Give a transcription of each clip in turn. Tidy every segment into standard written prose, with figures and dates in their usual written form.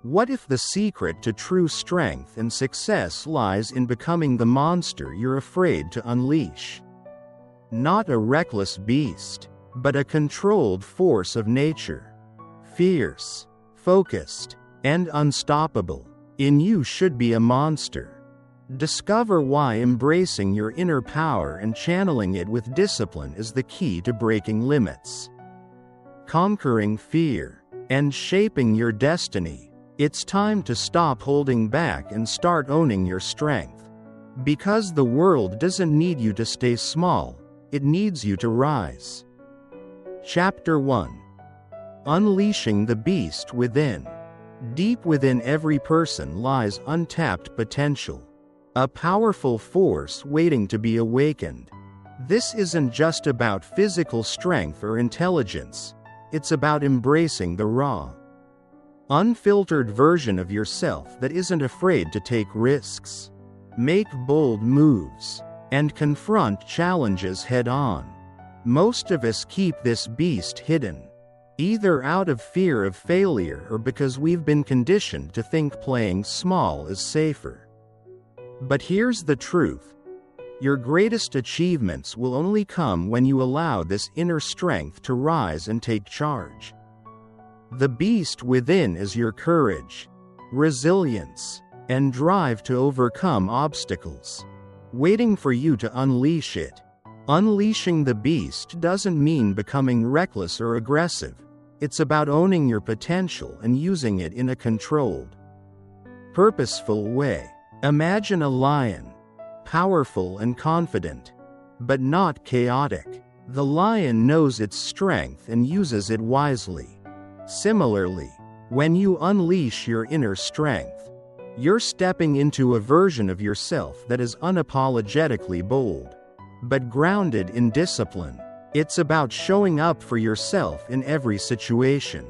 What if the secret to true strength and success lies in becoming the monster you're afraid to unleash? Not a reckless beast, but a controlled force of nature. Fierce, focused, and unstoppable. In you should be a monster. Discover why embracing your inner power and channeling it with discipline is the key to breaking limits, conquering fear, and shaping your destiny. It's time to stop holding back and start owning your strength. Because the world doesn't need you to stay small, it needs you to rise. Chapter 1. Unleashing the Beast Within. Deep within every person lies untapped potential, a powerful force waiting to be awakened. This isn't just about physical strength or intelligence, it's about embracing the raw, unfiltered version of yourself that isn't afraid to take risks, make bold moves, and confront challenges head-on. Most of us keep this beast hidden, either out of fear of failure or because we've been conditioned to think playing small is safer. But here's the truth. Your greatest achievements will only come when you allow this inner strength to rise and take charge. The beast within is your courage, resilience, and drive to overcome obstacles, waiting for you to unleash it. Unleashing the beast doesn't mean becoming reckless or aggressive. It's about owning your potential and using it in a controlled, purposeful way. Imagine a lion, powerful and confident, but not chaotic. The lion knows its strength and uses it wisely. Similarly, when you unleash your inner strength, you're stepping into a version of yourself that is unapologetically bold, but grounded in discipline. It's about showing up for yourself in every situation,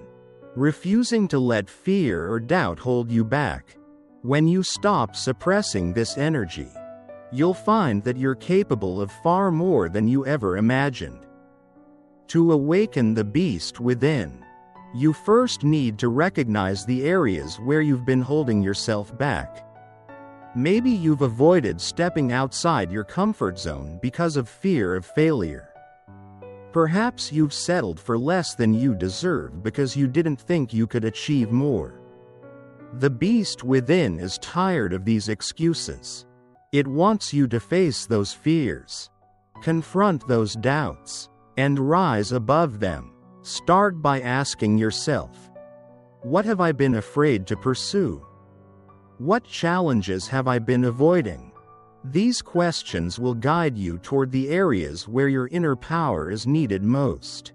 refusing to let fear or doubt hold you back. When you stop suppressing this energy, you'll find that you're capable of far more than you ever imagined. To awaken the beast within, you first need to recognize the areas where you've been holding yourself back. Maybe you've avoided stepping outside your comfort zone because of fear of failure. Perhaps you've settled for less than you deserve because you didn't think you could achieve more. The beast within is tired of these excuses. It wants you to face those fears, confront those doubts, and rise above them. Start by asking yourself, what have I been afraid to pursue? What challenges have I been avoiding? These questions will guide you toward the areas where your inner power is needed most.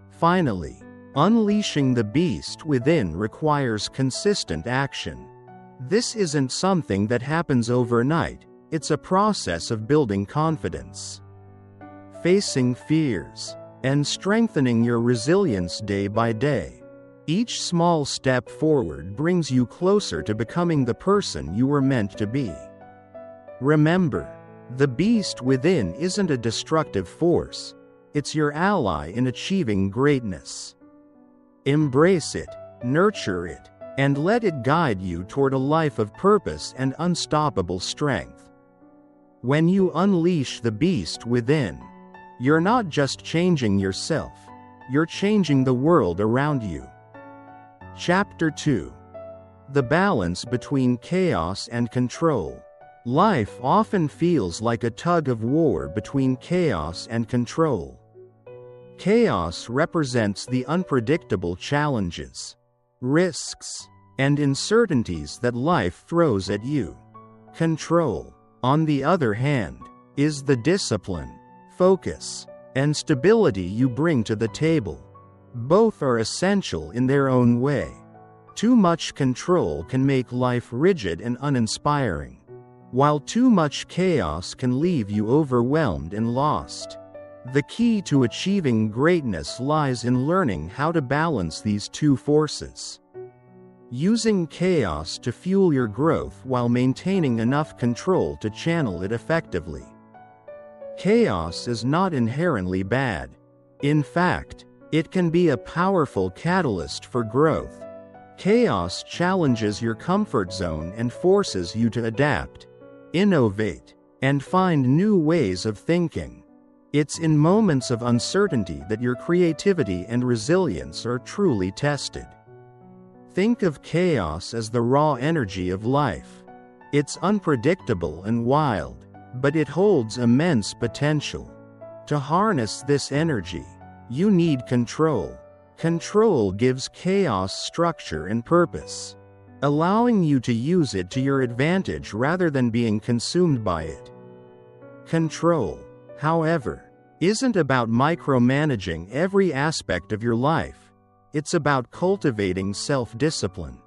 Finally, unleashing the beast within requires consistent action. This isn't something that happens overnight, it's a process of building confidence, facing fears, and strengthening your resilience day by day. Each small step forward brings you closer to becoming the person you were meant to be. Remember, the beast within isn't a destructive force, it's your ally in achieving greatness. Embrace it, nurture it, and let it guide you toward a life of purpose and unstoppable strength. When you unleash the beast within, you're not just changing yourself, you're changing the world around you. Chapter 2. The balance between chaos and control. Life often feels like a tug of war between chaos and control. Chaos represents the unpredictable challenges, risks, and uncertainties that life throws at you. Control, on the other hand, is the discipline, focus, and stability you bring to the table. Both are essential in their own way. Too much control can make life rigid and uninspiring, while too much chaos can leave you overwhelmed and lost. The key to achieving greatness lies in learning how to balance these two forces, using chaos to fuel your growth while maintaining enough control to channel it effectively. Chaos is not inherently bad. In fact, it can be a powerful catalyst for growth. Chaos challenges your comfort zone and forces you to adapt, innovate, and find new ways of thinking. It's in moments of uncertainty that your creativity and resilience are truly tested. Think of chaos as the raw energy of life. It's unpredictable and wild, but it holds immense potential. To harness this energy, you need control. Control gives chaos structure and purpose, allowing you to use it to your advantage rather than being consumed by it. Control, however, isn't about micromanaging every aspect of your life. It's about cultivating self-discipline,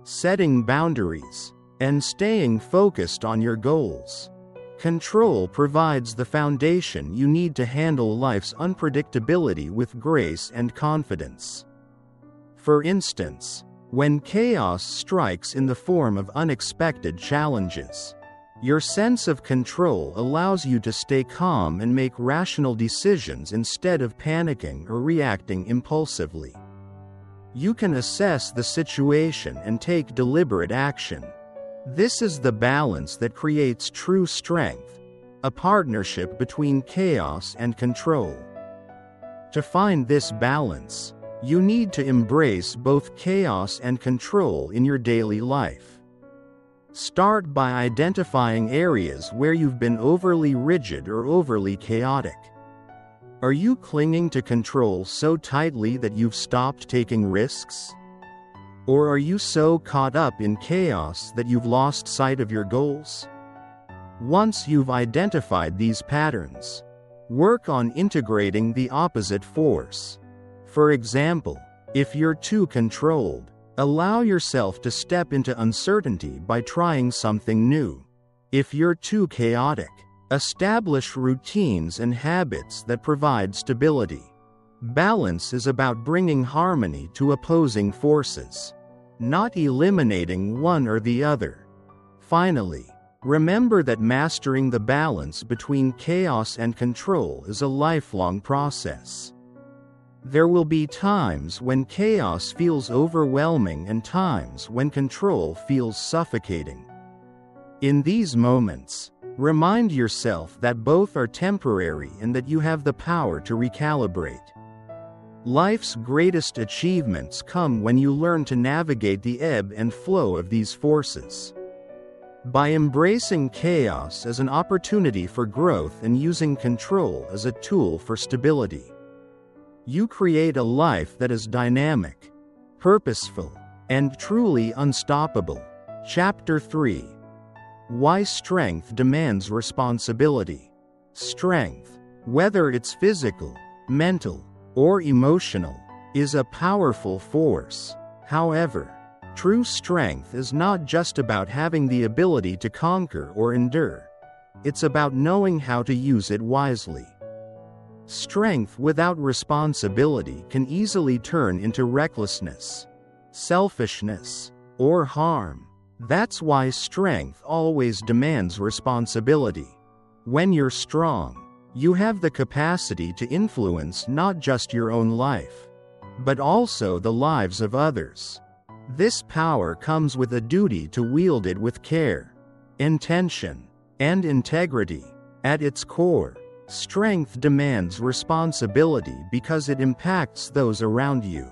setting boundaries, and staying focused on your goals. Control provides the foundation you need to handle life's unpredictability with grace and confidence. For instance, when chaos strikes in the form of unexpected challenges, your sense of control allows you to stay calm and make rational decisions instead of panicking or reacting impulsively. You can assess the situation and take deliberate action. This is the balance that creates true strength, a partnership between chaos and control. To find this balance, you need to embrace both chaos and control in your daily life. Start by identifying areas where you've been overly rigid or overly chaotic. Are you clinging to control so tightly that you've stopped taking risks? Or are you so caught up in chaos that you've lost sight of your goals? Once you've identified these patterns, work on integrating the opposite force. For example, if you're too controlled, allow yourself to step into uncertainty by trying something new. If you're too chaotic, establish routines and habits that provide stability. Balance is about bringing harmony to opposing forces, not eliminating one or the other. Finally, remember that mastering the balance between chaos and control is a lifelong process. There will be times when chaos feels overwhelming and times when control feels suffocating. In these moments, remind yourself that both are temporary and that you have the power to recalibrate. Life's greatest achievements come when you learn to navigate the ebb and flow of these forces. By embracing chaos as an opportunity for growth and using control as a tool for stability, you create a life that is dynamic, purposeful, and truly unstoppable. Chapter 3. Why Strength Demands Responsibility. Strength, whether it's physical, mental, or emotional, is a powerful force. However, true strength is not just about having the ability to conquer or endure. It's about knowing how to use it wisely. Strength without responsibility can easily turn into recklessness, selfishness, or harm. That's why strength always demands responsibility. When you're strong, you have the capacity to influence not just your own life, but also the lives of others. This power comes with a duty to wield it with care, intention, and integrity. At its core, strength demands responsibility because it impacts those around you.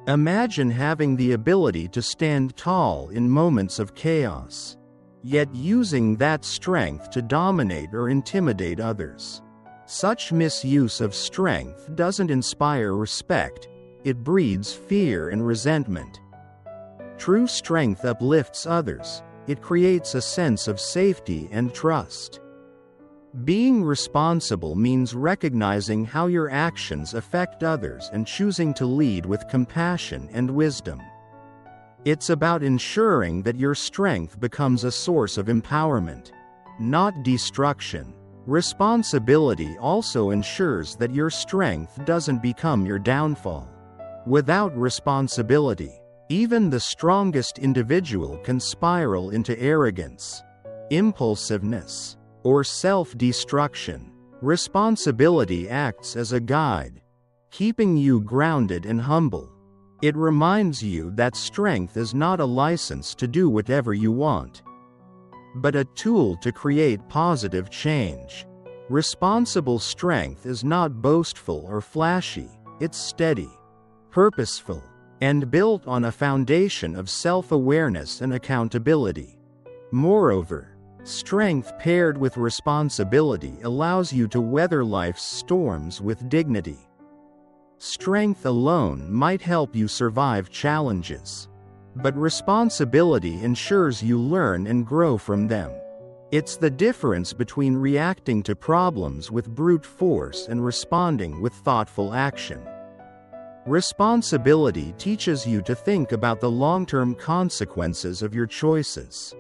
Imagine having the ability to stand tall in moments of chaos, yet using that strength to dominate or intimidate others. Such misuse of strength doesn't inspire respect, it breeds fear and resentment. True strength uplifts others, it creates a sense of safety and trust. Being responsible means recognizing how your actions affect others and choosing to lead with compassion and wisdom. It's about ensuring that your strength becomes a source of empowerment, not destruction. Responsibility also ensures that your strength doesn't become your downfall. Without responsibility, even the strongest individual can spiral into arrogance, impulsiveness, or self-destruction. Responsibility acts as a guide, keeping you grounded and humble. It reminds you that strength is not a license to do whatever you want, but a tool to create positive change. Responsible strength is not boastful or flashy, it's steady, purposeful, and built on a foundation of self-awareness and accountability. Moreover, strength paired with responsibility allows you to weather life's storms with dignity. Strength alone might help you survive challenges, but responsibility ensures you learn and grow from them. It's the difference between reacting to problems with brute force and responding with thoughtful action. Responsibility teaches you to think about the long-term consequences of your choices,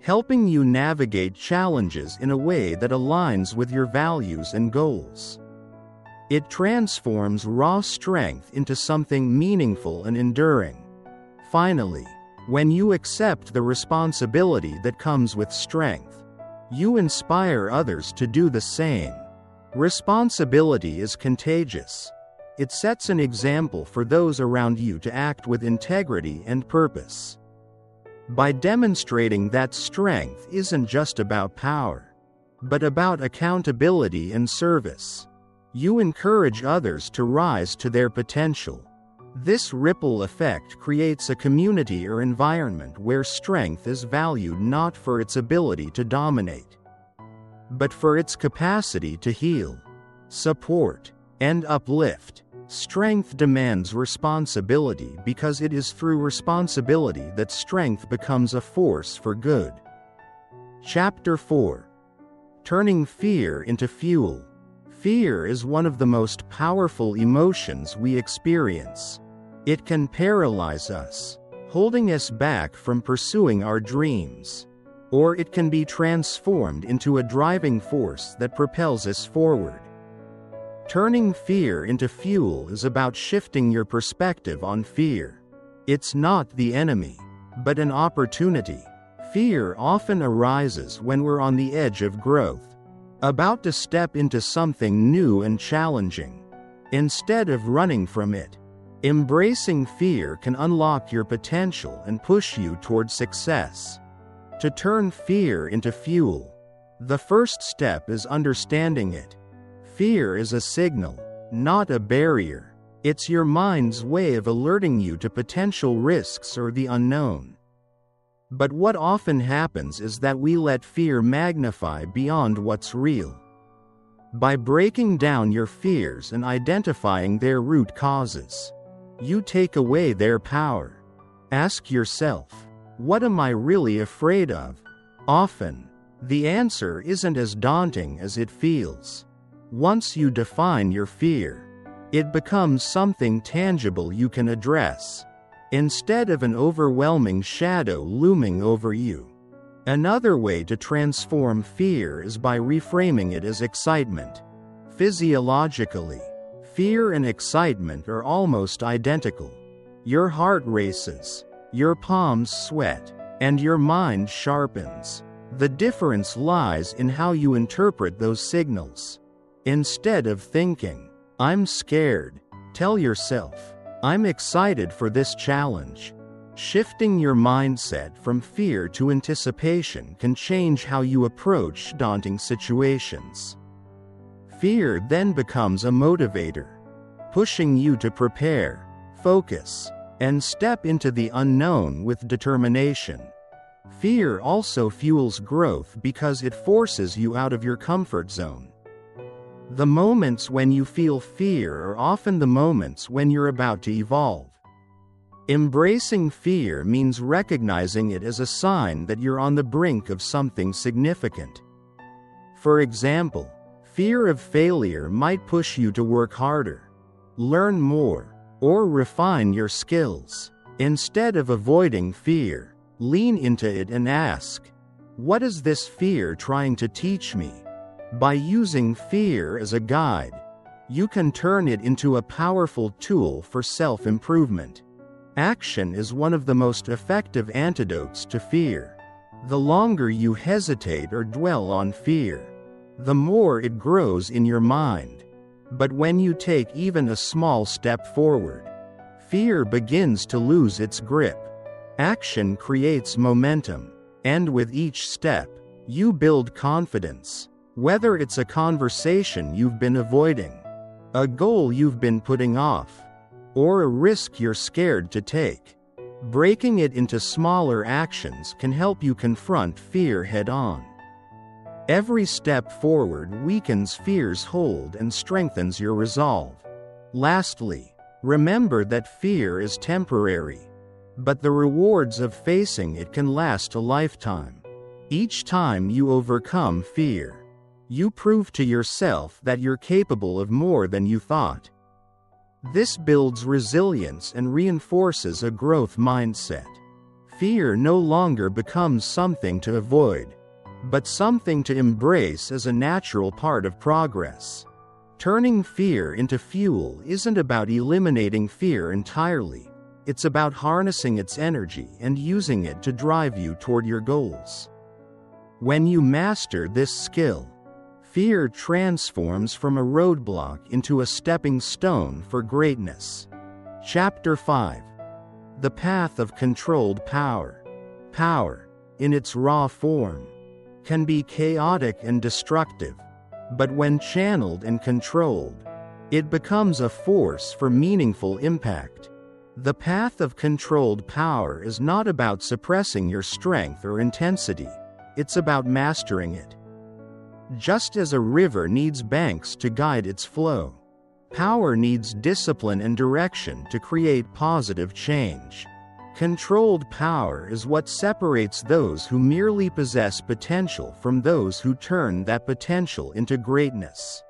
helping you navigate challenges in a way that aligns with your values and goals. It transforms raw strength into something meaningful and enduring. Finally, when you accept the responsibility that comes with strength, you inspire others to do the same. Responsibility is contagious. It sets an example for those around you to act with integrity and purpose. By demonstrating that strength isn't just about power, but about accountability and service, you encourage others to rise to their potential. This ripple effect creates a community or environment where strength is valued not for its ability to dominate, but for its capacity to heal, support, and uplift. Strength demands responsibility because it is through responsibility that strength becomes a force for good. Chapter 4. Turning fear into fuel. Fear is one of the most powerful emotions we experience. It can paralyze us, holding us back from pursuing our dreams, or it can be transformed into a driving force that propels us forward. Turning fear into fuel is about shifting your perspective on fear. It's not the enemy, but an opportunity. Fear often arises when we're on the edge of growth, about to step into something new and challenging. Instead of running from it, embracing fear can unlock your potential and push you toward success. To turn fear into fuel, the first step is understanding it. Fear is a signal, not a barrier. It's your mind's way of alerting you to potential risks or the unknown. But what often happens is that we let fear magnify beyond what's real. By breaking down your fears and identifying their root causes, you take away their power. Ask yourself, what am I really afraid of? Often, the answer isn't as daunting as it feels. Once you define your fear, it becomes something tangible you can address, instead of an overwhelming shadow looming over you. Another way to transform fear is by reframing it as excitement. Physiologically, fear and excitement are almost identical. Your heart races, your palms sweat, and your mind sharpens. The difference lies in how you interpret those signals. Instead of thinking, "I'm scared," tell yourself, "I'm excited for this challenge." Shifting your mindset from fear to anticipation can change how you approach daunting situations. Fear then becomes a motivator, pushing you to prepare, focus, and step into the unknown with determination. Fear also fuels growth because it forces you out of your comfort zone. The moments when you feel fear are often the moments when you're about to evolve. Embracing fear means recognizing it as a sign that you're on the brink of something significant. For example, fear of failure might push you to work harder, learn more, or refine your skills. Instead of avoiding fear, lean into it and ask, "What is this fear trying to teach me?" By using fear as a guide, you can turn it into a powerful tool for self-improvement. Action is one of the most effective antidotes to fear. The longer you hesitate or dwell on fear, the more it grows in your mind. But when you take even a small step forward, fear begins to lose its grip. Action creates momentum, and with each step, you build confidence. Whether it's a conversation you've been avoiding, a goal you've been putting off, or a risk you're scared to take, breaking it into smaller actions can help you confront fear head-on. Every step forward weakens fear's hold and strengthens your resolve. Lastly, remember that fear is temporary, but the rewards of facing it can last a lifetime. Each time you overcome fear, you prove to yourself that you're capable of more than you thought. This builds resilience and reinforces a growth mindset. Fear no longer becomes something to avoid, but something to embrace as a natural part of progress. Turning fear into fuel isn't about eliminating fear entirely. It's about harnessing its energy and using it to drive you toward your goals. When you master this skill, fear transforms from a roadblock into a stepping stone for greatness. Chapter 5. The Path of Controlled Power. Power, in its raw form, can be chaotic and destructive, but when channeled and controlled, it becomes a force for meaningful impact. The path of controlled power is not about suppressing your strength or intensity, it's about mastering it. Just as a river needs banks to guide its flow, power needs discipline and direction to create positive change. Controlled power is what separates those who merely possess potential from those who turn that potential into greatness.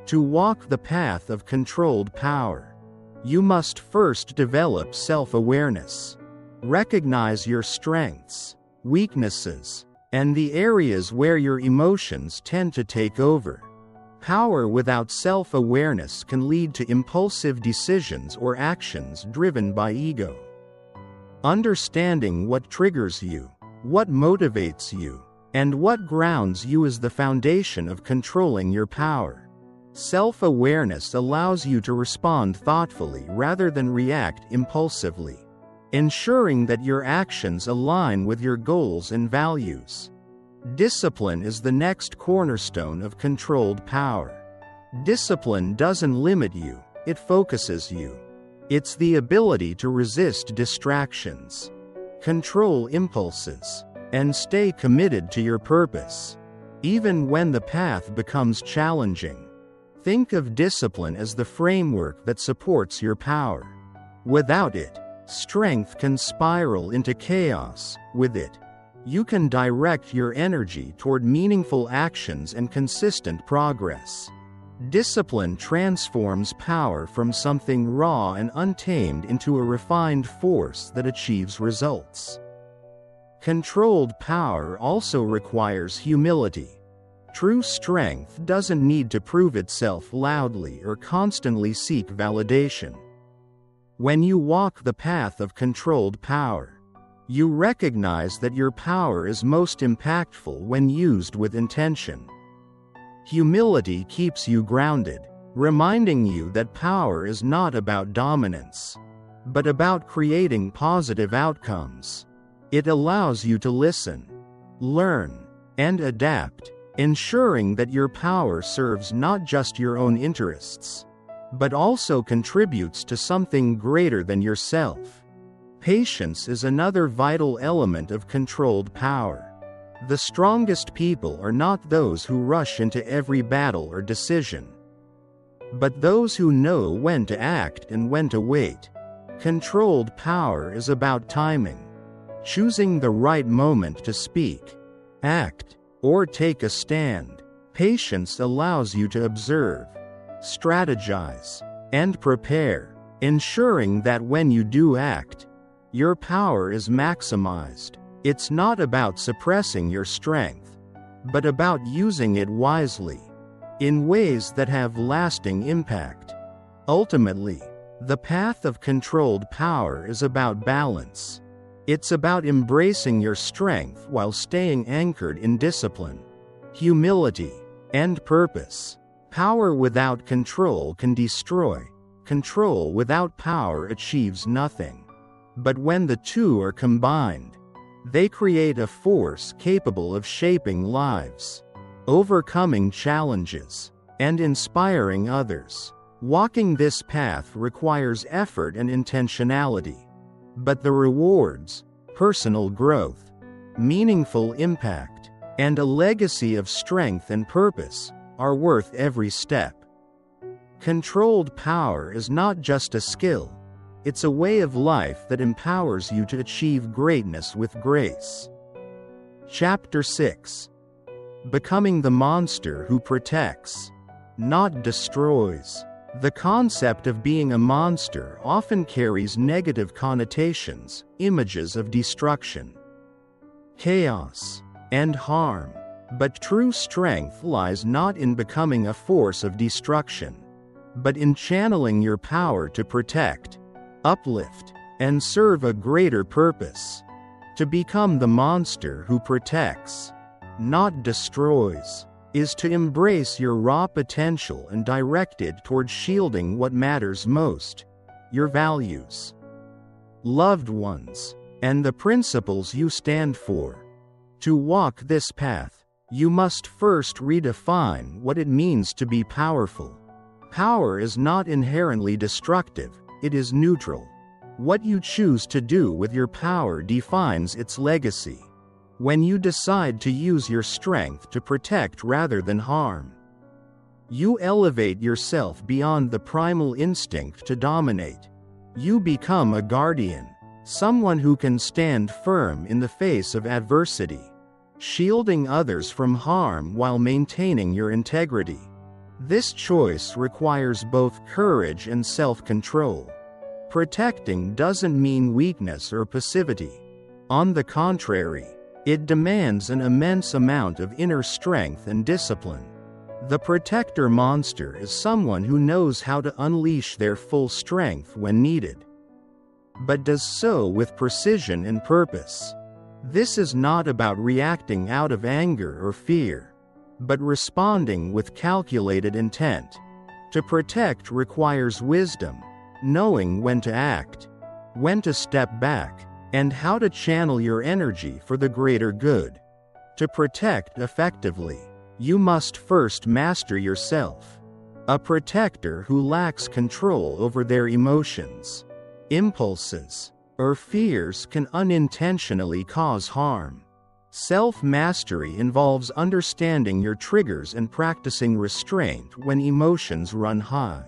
To walk the path of controlled power, you must first develop self-awareness. Recognize your strengths, weaknesses, and the areas where your emotions tend to take over. Power without self-awareness can lead to impulsive decisions or actions driven by ego. Understanding what triggers you, what motivates you, and what grounds you is the foundation of controlling your power. Self-awareness allows you to respond thoughtfully rather than react impulsively, ensuring that your actions align with your goals and values. Discipline is the next cornerstone of controlled power. Discipline doesn't limit you, it focuses you. It's the ability to resist distractions, control impulses, and stay committed to your purpose, even when the path becomes challenging. Think of discipline as the framework that supports your power. Without it, strength can spiral into chaos. With it, you can direct your energy toward meaningful actions and consistent progress. Discipline transforms power from something raw and untamed into a refined force that achieves results. Controlled power also requires humility. True strength doesn't need to prove itself loudly or constantly seek validation. When you walk the path of controlled power, you recognize that your power is most impactful when used with intention. Humility keeps you grounded, reminding you that power is not about dominance, but about creating positive outcomes. It allows you to listen, learn, and adapt, ensuring that your power serves not just your own interests, but also contributes to something greater than yourself. Patience is another vital element of controlled power. The strongest people are not those who rush into every battle or decision, but those who know when to act and when to wait. Controlled power is about timing, choosing the right moment to speak, act, or take a stand. Patience allows you to observe, strategize, and prepare, ensuring that when you do act, your power is maximized. It's not about suppressing your strength, but about using it wisely, in ways that have lasting impact. Ultimately, the path of controlled power is about balance. It's about embracing your strength while staying anchored in discipline, humility, and purpose. Power without control can destroy. control without power achieves nothing. But when the two are combined, they create a force capable of shaping lives, overcoming challenges, and inspiring others. Walking this path requires effort and intentionality. But the rewards, personal growth, meaningful impact, and a legacy of strength and purpose, are worth every step. Controlled power is not just a skill, it's a way of life that empowers you to achieve greatness with grace. Chapter 6. Becoming the monster who protects, not destroys. The concept of being a monster often carries negative connotations, images of destruction, chaos, and harm. But true strength lies not in becoming a force of destruction, but in channeling your power to protect, uplift, and serve a greater purpose. To become the monster who protects, not destroys, is to embrace your raw potential and direct it toward shielding what matters most: your values, loved ones, and the principles you stand for. To walk this path, you must first redefine what it means to be powerful. Power is not inherently destructive, it is neutral. What you choose to do with your power defines its legacy. When you decide to use your strength to protect rather than harm, you elevate yourself beyond the primal instinct to dominate. You become a guardian, someone who can stand firm in the face of adversity, shielding others from harm while maintaining your integrity. This choice requires both courage and self-control. Protecting doesn't mean weakness or passivity. On the contrary, it demands an immense amount of inner strength and discipline. The protector monster is someone who knows how to unleash their full strength when needed, but does so with precision and purpose. This is not about reacting out of anger or fear, but responding with calculated intent. To protect requires wisdom, knowing when to act, when to step back, and how to channel your energy for the greater good. To protect effectively, you must first master yourself. A protector who lacks control over their emotions, impulses, or fears can unintentionally cause harm. Self-mastery involves understanding your triggers and practicing restraint when emotions run high.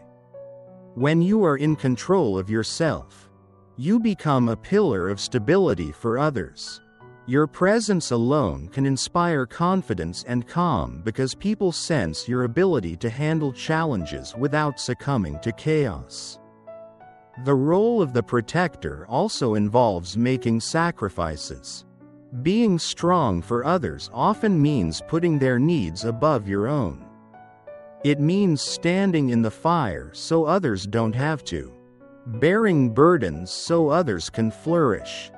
When you are in control of yourself, you become a pillar of stability for others. Your presence alone can inspire confidence and calm because people sense your ability to handle challenges without succumbing to chaos. The role of the protector also involves making sacrifices. Being strong for others often means putting their needs above your own. It means standing in the fire so others don't have to, bearing burdens so others can flourish.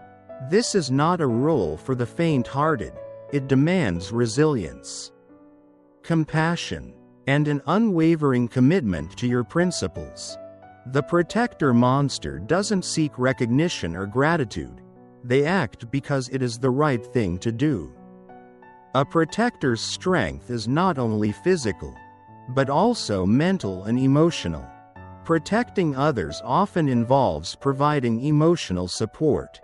This is not a role for the faint-hearted. It demands resilience, compassion, and an unwavering commitment to your principles. The protector monster doesn't seek recognition or gratitude. They act because it is the right thing to do. A protector's strength is not only physical, but also mental and emotional. Protecting others often involves providing emotional support,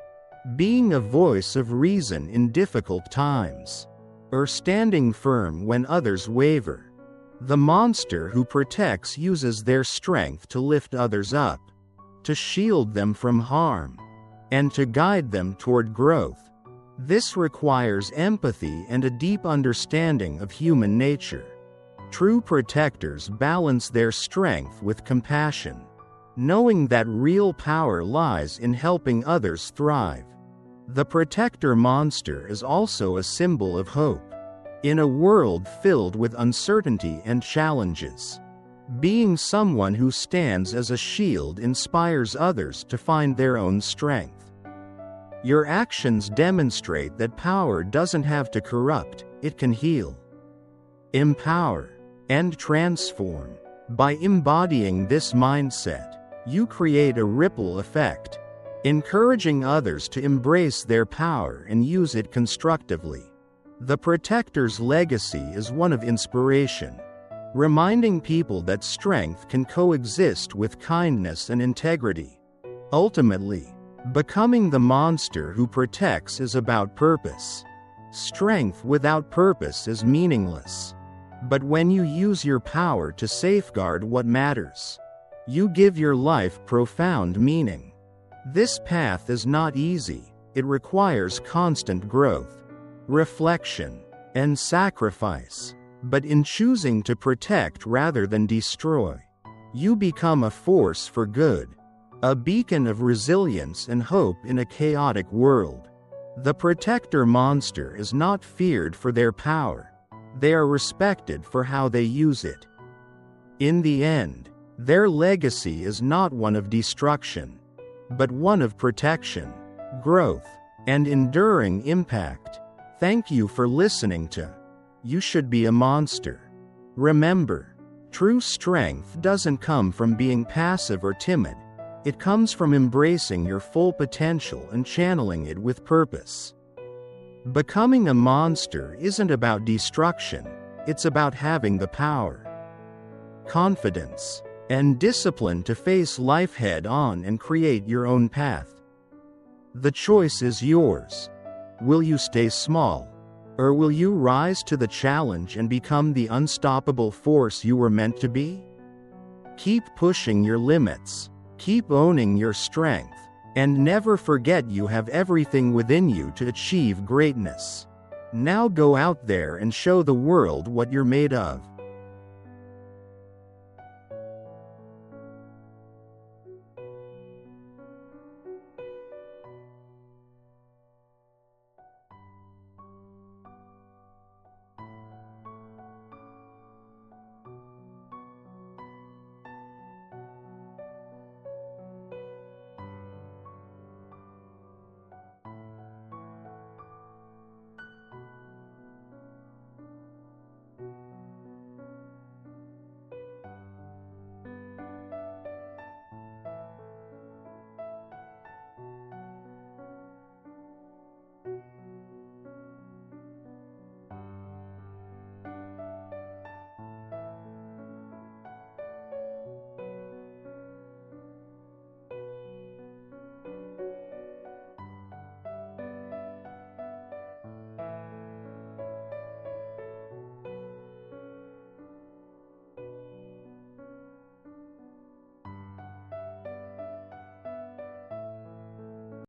being a voice of reason in difficult times, or standing firm when others waver. The monster who protects uses their strength to lift others up, to shield them from harm, and to guide them toward growth. This requires empathy and a deep understanding of human nature. True protectors balance their strength with compassion, knowing that real power lies in helping others thrive. The protector monster is also a symbol of hope. In a world filled with uncertainty and challenges, being someone who stands as a shield inspires others to find their own strength. Your actions demonstrate that power doesn't have to corrupt, it can heal, empower, and transform. By embodying this mindset, You create a ripple effect, encouraging others to embrace their power and use it constructively. The protector's legacy is one of inspiration, reminding people that strength can coexist with kindness and integrity. Ultimately, becoming the monster who protects is about purpose. Strength without purpose is meaningless. But when you use your power to safeguard what matters, you give your life profound meaning. This path is not easy. It requires constant growth, reflection, and sacrifice. But in choosing to protect rather than destroy, you become a force for good, a beacon of resilience and hope in a chaotic world. The protector monster is not feared for their power. They are respected for how they use it. In the end, their legacy is not one of destruction, but one of protection, growth, and enduring impact. Thank you for listening to You Should Be a Monster. Remember, true strength doesn't come from being passive or timid. It comes from embracing your full potential and channeling it with purpose. Becoming a monster isn't about destruction, it's about having the power, confidence, and discipline to face life head-on and create your own path. The choice is yours. Will you stay small, or will you rise to the challenge and become the unstoppable force you were meant to be? Keep pushing your limits, keep owning your strength, and never forget you have everything within you to achieve greatness. Now go out there and show the world what you're made of.